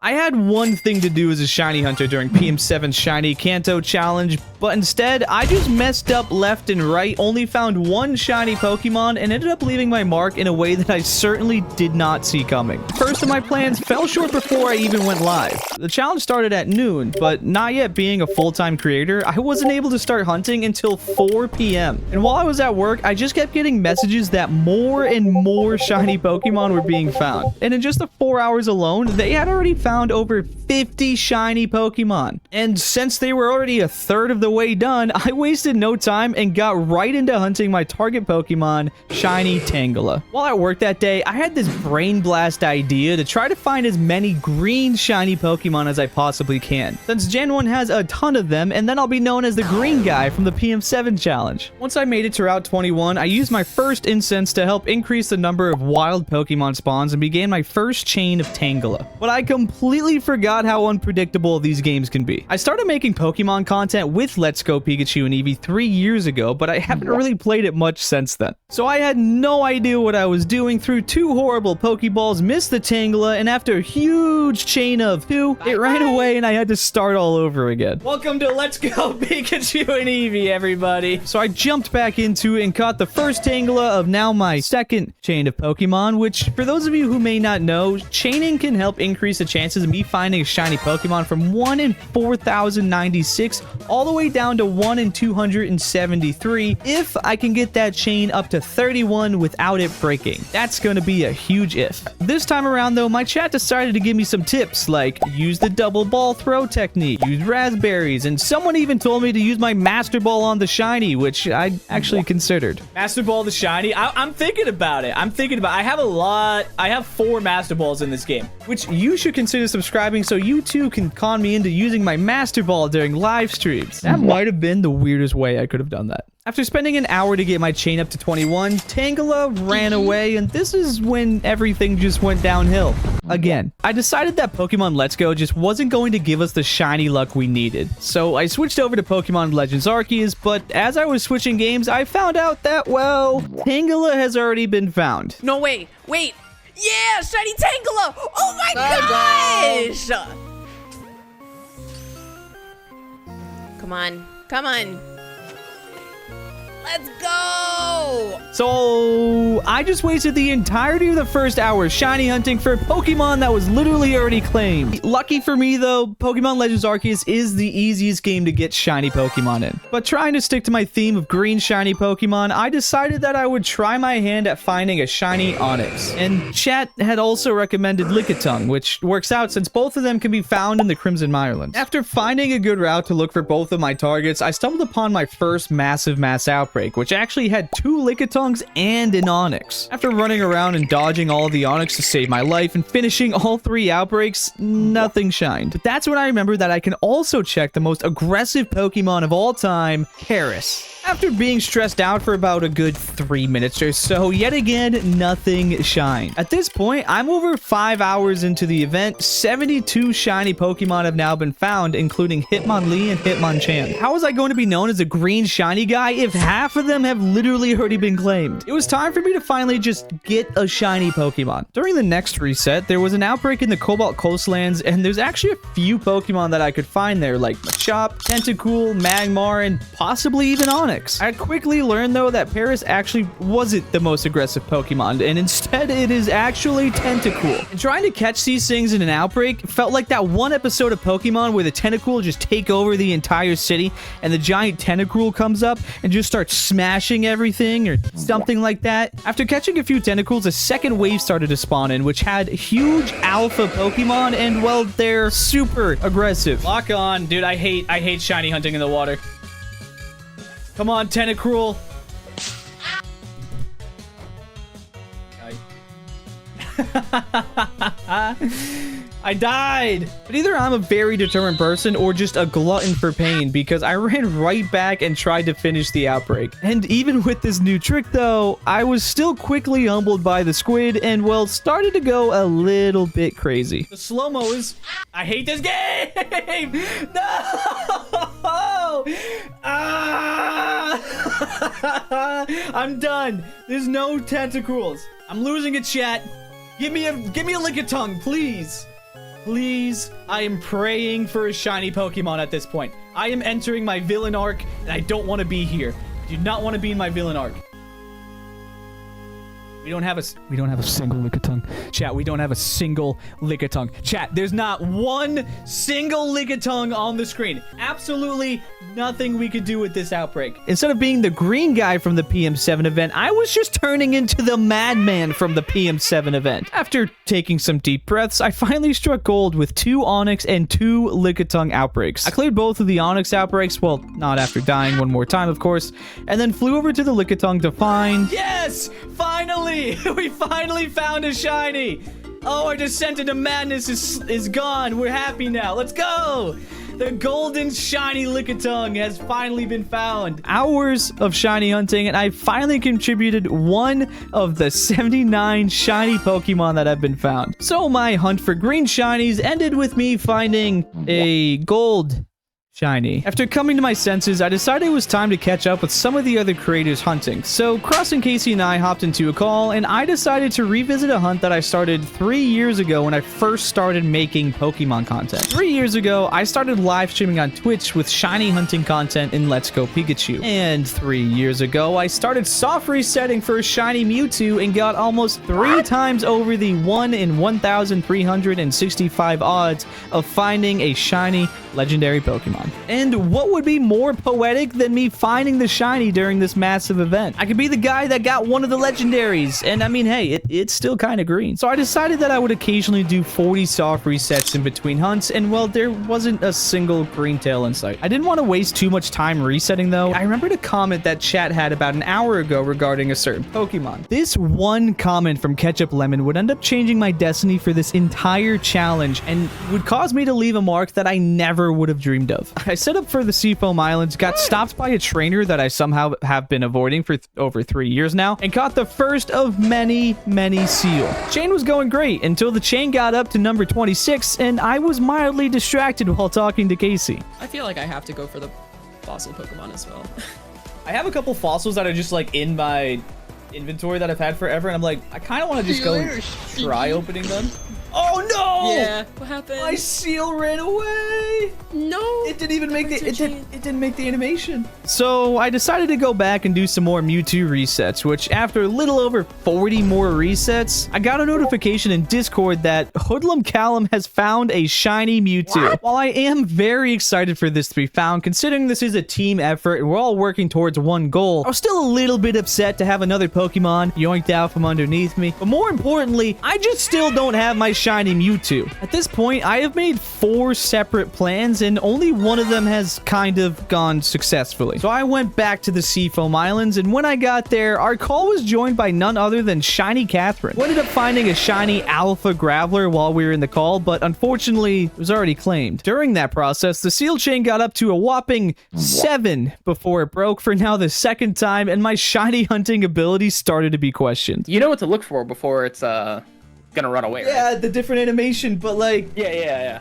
I had one thing to do as a shiny hunter during PM7's shiny Kanto challenge, but instead, I just messed up left and right, only found one shiny Pokemon, and ended up leaving my mark in a way that I certainly did not see coming. First of my plans fell short before I even went live. The challenge started at noon, but not yet being a full-time creator, I wasn't able to start hunting until 4 p.m. And while I was at work, I just kept getting messages that more and more shiny Pokemon were being found. And in just the 4 hours alone, they had already found over 50 shiny Pokemon. And since they were already a third of the way done, I wasted no time and got right into hunting my target Pokemon, shiny Tangela. While at work that day, I had this brain blast idea to try to find as many green shiny Pokemon as I possibly can, since Gen 1 has a ton of them, and then I'll be known as the green guy from the PM7 challenge. Once I made it to Route 21, I used my first incense to help increase the number of wild Pokemon spawns and began my first chain of Tangela. But I completely forgot how unpredictable these games can be. I started making Pokemon content with Let's Go Pikachu and Eevee 3 years ago, but I haven't really played it much since then. So I had no idea what I was doing, threw 2 horrible Pokeballs, missed the Tangela, and after a huge chain of 2, it ran away and I had to start all over again. Welcome to Let's Go Pikachu and Eevee, everybody. So I jumped back into it and caught the first Tangela of now my second chain of Pokemon, which for those of you who may not know, chaining can help increase the chances of me finding a shiny Pokemon from 1 in 4,096 all the way down to 1 in 273 if I can get that chain up to 31 without it breaking. That's gonna be a huge if. This time around though, my chat decided to give me some tips like use the double ball throw technique, use raspberries, and someone even told me to use my Master Ball on the shiny, which I actually considered. Master Ball the shiny? I'm thinking about it. I have 4 Master Balls in this game. Which you should consider subscribing so you too can con me into using my Master Ball during live streams. That might have been the weirdest way I could have done that. After spending an hour to get my chain up to 21, Tangela ran away, and this is when everything just went downhill. Again, I decided that Pokemon Let's Go just wasn't going to give us the shiny luck we needed. So I switched over to Pokemon Legends Arceus, but as I was switching games, I found out that, well, Tangela has already been found. No, wait. Yeah, shiny Tangela! Oh my gosh! Come on. Let's go! So I just wasted the entirety of the first hour shiny hunting for a Pokemon that was literally already claimed. Lucky for me though, Pokemon Legends Arceus is the easiest game to get shiny Pokemon in. But trying to stick to my theme of green shiny Pokemon, I decided that I would try my hand at finding a shiny Onix. And chat had also recommended Lickitung, which works out since both of them can be found in the Crimson Mirelands. After finding a good route to look for both of my targets, I stumbled upon my first massive mass outbreak, which actually had 2 Lickitungs and an Onix. After running around and dodging all of the Onix to save my life and finishing all 3 outbreaks, nothing shined. But that's when I remembered that I can also check the most aggressive Pokemon of all time, Paris. After being stressed out for about a good 3 minutes or so, yet again, nothing shined. At this point, I'm over 5 hours into the event. 72 shiny Pokemon have now been found, including Hitmonlee and Hitmonchan. How was I going to be known as a green shiny guy if half of them have literally already been claimed? It was time for me to finally just get a shiny Pokemon. During the next reset, there was an outbreak in the Cobalt Coastlands, and there's actually a few Pokemon that I could find there, like Machop, Tentacool, Magmar, and possibly even Onix. I quickly learned though that Paris actually wasn't the most aggressive Pokemon, and instead it is actually Tentacool. And trying to catch these things in an outbreak felt like that one episode of Pokemon where the Tentacool just take over the entire city and the giant Tentacool comes up and just starts smashing everything or something like that. After catching a few Tentacools, a second wave started to spawn in, which had huge alpha Pokemon, and well, they're super aggressive. Lock on. Dude, I hate shiny hunting in the water. Come on, Tentacruel. I died. But either I'm a very determined person or just a glutton for pain, because I ran right back and tried to finish the outbreak. And even with this new trick though, I was still quickly humbled by the squid and, well, started to go a little bit crazy. The slow-mo is... I hate this game! No! I'm done. There's no tentacles. I'm losing it, chat. Give me a Lickitung, please. Please, I am praying for a shiny Pokemon at this point. I am entering my villain arc, and I don't want to be here. I do not want to be in my villain arc. We don't have a single Lickitung. Chat, we don't have a single Lickitung. Chat, there's not one single Lickitung on the screen. Absolutely nothing we could do with this outbreak. Instead of being the green guy from the PM7 event, I was just turning into the madman from the PM7 event. After taking some deep breaths, I finally struck gold with 2 Onyx and 2 Lickitung outbreaks. I cleared both of the Onyx outbreaks, well, not after dying one more time, of course, and then flew over to the Lickitung to find... Yes! Finally! We finally found a shiny! Oh, our descent into madness is gone. We're happy now. Let's go! The golden shiny Lickitung has finally been found. Hours of shiny hunting, and I finally contributed 1 of the 79 shiny Pokemon that have been found. So my hunt for green shinies ended with me finding a gold shiny. After coming to my senses, I decided it was time to catch up with some of the other creators hunting. So Cross and Casey and I hopped into a call, and I decided to revisit a hunt that I started 3 years ago when I first started making Pokemon content. 3 years ago, I started live streaming on Twitch with shiny hunting content in Let's Go Pikachu. And 3 years ago, I started soft resetting for a shiny Mewtwo and got almost 3 times over the 1 in 1,365 odds of finding a shiny legendary Pokemon. And what would be more poetic than me finding the shiny during this massive event? I could be the guy that got one of the legendaries, and I mean, hey, it's still kind of green. So I decided that I would occasionally do 40 soft resets in between hunts, and well, there wasn't a single green tail in sight. I didn't want to waste too much time resetting though. I remembered a comment that chat had about an hour ago regarding a certain Pokemon. This one comment from Ketchup Lemon would end up changing my destiny for this entire challenge and would cause me to leave a mark that I never would have dreamed of. I set up for the Seafoam Islands, got stopped by a trainer that I somehow have been avoiding for over 3 years now, and caught the first of many Seel. Chain was going great until the chain got up to number 26, and I was mildly distracted while talking to Casey. I feel like I have to go for the fossil Pokemon as well. I have a couple fossils that are just like in my inventory that I've had forever, and I'm like, I kind of want to just go and try opening them. Oh no! Yeah. What happened? My Seel ran away. No. It didn't even make the it didn't make the animation. So I decided to go back and do some more Mewtwo resets, which after a little over 40 more resets, I got a notification in Discord that Hoodlum Callum has found a shiny Mewtwo. While I am very excited for this to be found, considering this is a team effort and we're all working towards one goal, I was still a little bit upset to have another Pokemon yoinked out from underneath me. But more importantly, I just still don't have my shiny Mewtwo. At this point, I have made 4 separate plans and only one of them has kind of gone successfully. So I went back to the Seafoam Islands, and when I got there, our call was joined by none other than Shiny Catherine. We ended up finding a shiny Alpha Graveler while we were in the call, but unfortunately, it was already claimed. During that process, the Seel chain got up to a whopping 7 before it broke for now the 2nd time, and my shiny hunting ability started to be questioned. You know what to look for before it's gonna run away, right? Yeah, the different animation, but like, Yeah.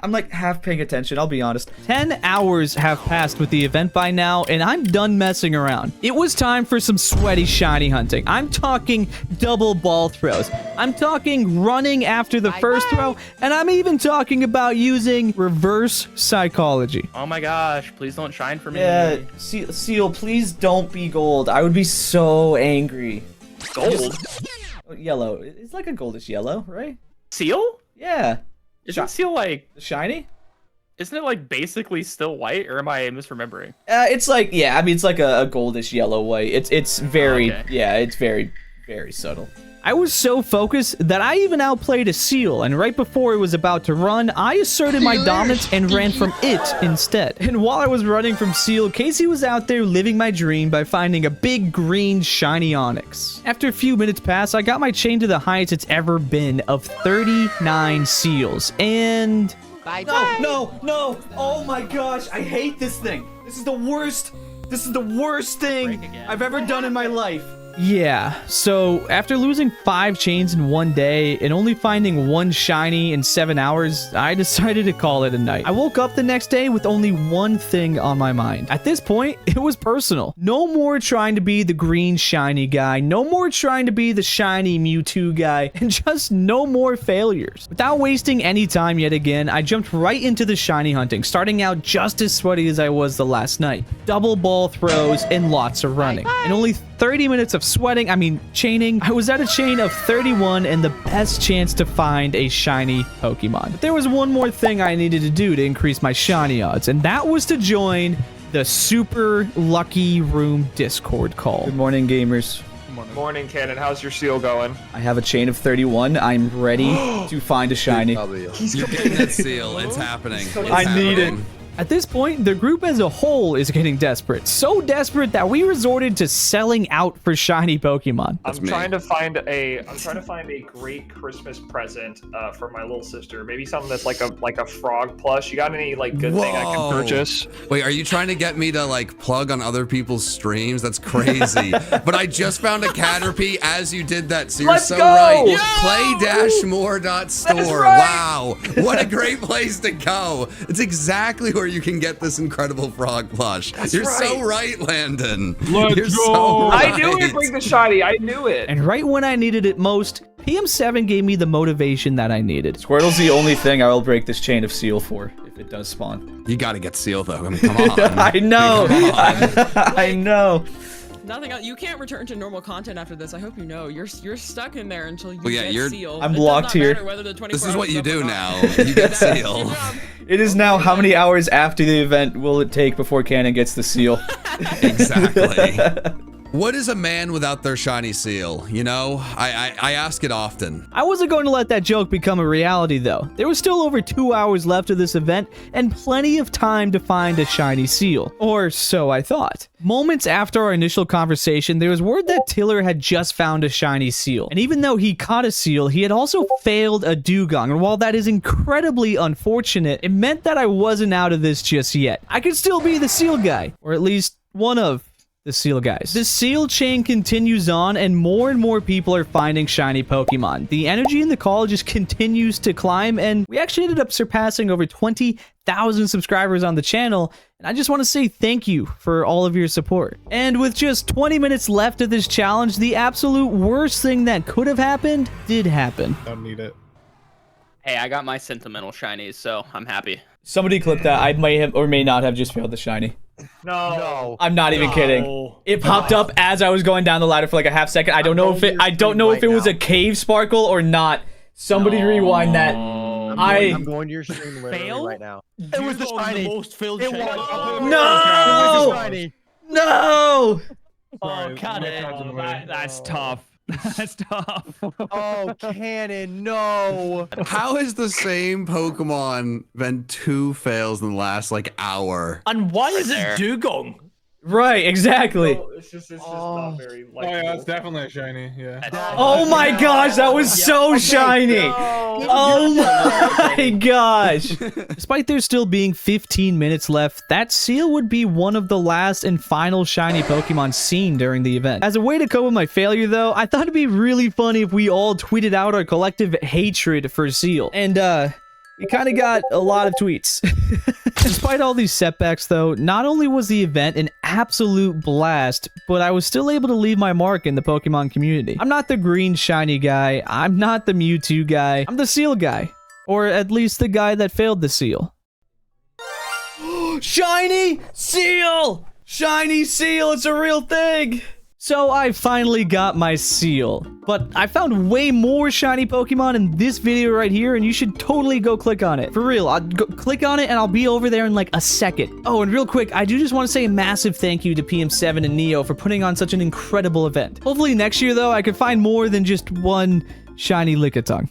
I'm like half paying attention, I'll be honest. 10 hours have passed with the event by now, and I'm done messing around. It was time for some sweaty shiny hunting. I'm talking double ball throws. I'm talking running after the first throw, and I'm even talking about using reverse psychology. Oh my gosh, please don't shine for me. Yeah, Seel, please don't be gold. I would be so angry. Gold? Yellow. It's like a goldish yellow, right? Seel? Yeah. Isn't Seel like... Shiny? Isn't it like basically still white, or am I misremembering? It's like, yeah, I mean, it's like a goldish yellow white. It's very, okay. Yeah, it's very subtle. I was so focused that I even outplayed a Seel, and right before it was about to run, I asserted my dominance and ran from it instead. And while I was running from Seel, Casey was out there living my dream by finding a big green shiny Onyx. After a few minutes passed, I got my chain to the highest it's ever been of 39 Seals, and... No! Oh my gosh, I hate this thing. This is the worst thing I've ever done in my life. Yeah, so after losing 5 chains in one day and only finding 1 shiny in 7 hours, I decided to call it a night. I woke up the next day with only one thing on my mind. At this point, it was personal. No more trying to be the green shiny guy, no more trying to be the shiny Mewtwo guy, and just no more failures. Without wasting any time yet again, I jumped right into the shiny hunting, starting out just as sweaty as I was the last night. Double ball throws and lots of running. In only 30 minutes of chaining, I was at a chain of 31 and the best chance to find a shiny Pokemon. But there was one more thing I needed to do to increase my shiny odds, and that was to join the Super Lucky Room Discord call. Good morning, gamers. Morning, Kanin. How's your seal going? I have a chain of 31. I'm ready to find a shiny. You're getting that seal. It's happening. I need it. At this point, the group as a whole is getting desperate. So desperate that we resorted to selling out for shiny Pokemon. I'm trying to find a great Christmas present for my little sister. Maybe something that's like a frog plush. You got any like good thing I can purchase? Wait, are you trying to get me to like plug on other people's streams? That's crazy. But I just found a Caterpie as you did that, so you're so right. Yo! Play-more.store. Right. Wow, what a great place to go. It's exactly where you can get this incredible frog plush. You're so right, Landon. You're so right. I knew it'd bring the shiny. I knew it. And right when I needed it most, PM7 gave me the motivation that I needed. Squirtle's the only thing I will break this chain of Seel for if it does spawn. You gotta get Seel though. I mean, come on. I know. I know. Nothing else. You can't return to normal content after this. I hope you know. You're stuck in there until you get Seel. I'm blocked here. This is what you do now. You get Seel. It is now how many hours after the event will it take before Kanin gets the Seel? Exactly. What is a man without their shiny seal? You know, I ask it often. I wasn't going to let that joke become a reality though. There was still over 2 hours left of this event and plenty of time to find a shiny Seel. Or so I thought. Moments after our initial conversation, there was word that Tiller had just found a shiny Seel. And even though he caught a Seel, he had also failed a Dugong. And while that is incredibly unfortunate, it meant that I wasn't out of this just yet. I could still be the Seel guy. Or at least one of the Seel guys. The Seel chain continues on and more people are finding shiny Pokemon. The energy in the call just continues to climb and we actually ended up surpassing over 20,000 subscribers on the channel. And I just want to say thank you for all of your support. And with just 20 minutes left of this challenge, the absolute worst thing that could have happened did happen. Don't need it. Hey, I got my sentimental shinies, so I'm happy. Somebody clip that. I may have or may not have just failed the shiny. No. I'm not even kidding. It popped up as I was going down the ladder for like a half second. I don't know if it was a cave sparkle or not. Somebody rewind that. I'm going to your stream literally right now. It was the shiny. Most filled shiny. No! No! Oh, Kanin. That's tough. That's tough. Oh, Kanin, no. How has the same Pokemon been 2 fails in the last like hour? And why is it Dugong? Right, exactly. No, it's just not very likable. Oh yeah, it's definitely a shiny. Yeah. Oh my gosh, that was so shiny. Oh my gosh. Despite there still being 15 minutes left, that Seel would be one of the last and final shiny Pokemon seen during the event. As a way to cope with my failure though, I thought it'd be really funny if we all tweeted out our collective hatred for Seel. And we kind of got a lot of tweets. Despite all these setbacks though, not only was the event an absolute blast, but I was still able to leave my mark in the Pokemon community. I'm not the green shiny guy, I'm not the Mewtwo guy, I'm the Seel guy. Or at least the guy that failed the Seel. Shiny Seel! Shiny Seel, it's a real thing! So I finally got my Seel, but I found way more shiny Pokemon in this video right here, and you should totally go click on it. For real, I'll go click on it and I'll be over there in like a second. Oh, and real quick, I do just want to say a massive thank you to PM7 and Neo for putting on such an incredible event. Hopefully next year though, I could find more than just one shiny Lickitung.